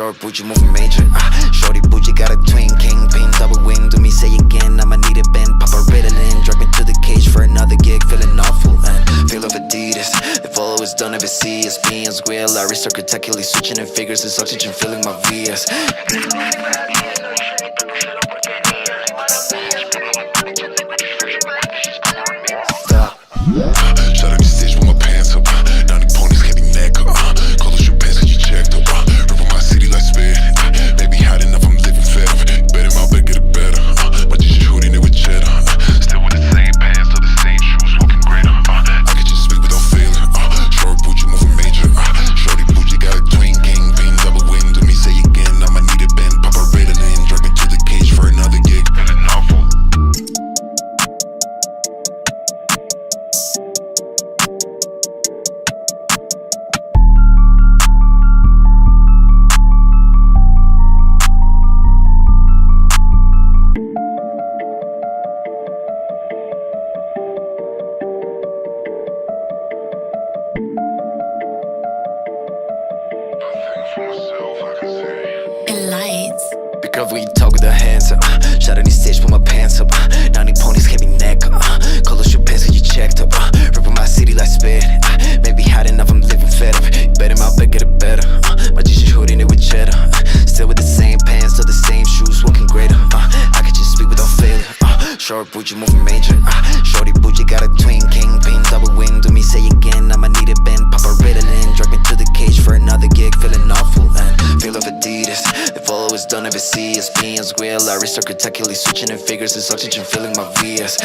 Short bougie moving major. Shorty bougie got a twin, kingpin, double wing. Do me say again, I'ma need a bend. Pop a Ritalin, drag me to the cage for another gig. Feeling awful and feel of Adidas. If all was done, never see us being square. Larry spectacularly switching in figures. It's oxygen filling my VS. Stop. Shot on the stage with my pants up. 90 ponies can't be neck up. Call those your pants cause you checked up. Rip on my city like spit. Maybe hot enough, I'm living fed up. Bet him out, bet get it better. My G-shirt hoodie with cheddar. Still with the same pants, still the same shoes, walking greater. I can just speak without failing. Short bougie moving major. Shorty bougie got a twin, kingpin, double wing. Do me say again, I'ma need a bend. Pop a Ritalin, drag me to the cage for another gig. Feeling awful. Lights. Because when you talk with the hands up, shot on the stage, put my pants up. 90 ponies can't be neck up. Call those your pants cause you checked up. Rip on my city like spit. Maybe hot enough, I'm living fed up. Bet him out, bet get it better. My G-shirt hoodie with cheddar. Still with the same pants, still the same shoes, walking greater. I could just speak without failure. Short bougie moving major. Shorty bougie got a twin, kingpin, double wing. Do me say again, I'ma need a bend. Pop a Ritalin, drag me to the cage for another gig. Feeling awful and feel of Adidas. If all was done, never see us being square. Larry spectacularly switching in figures. It's oxygen filling my VS.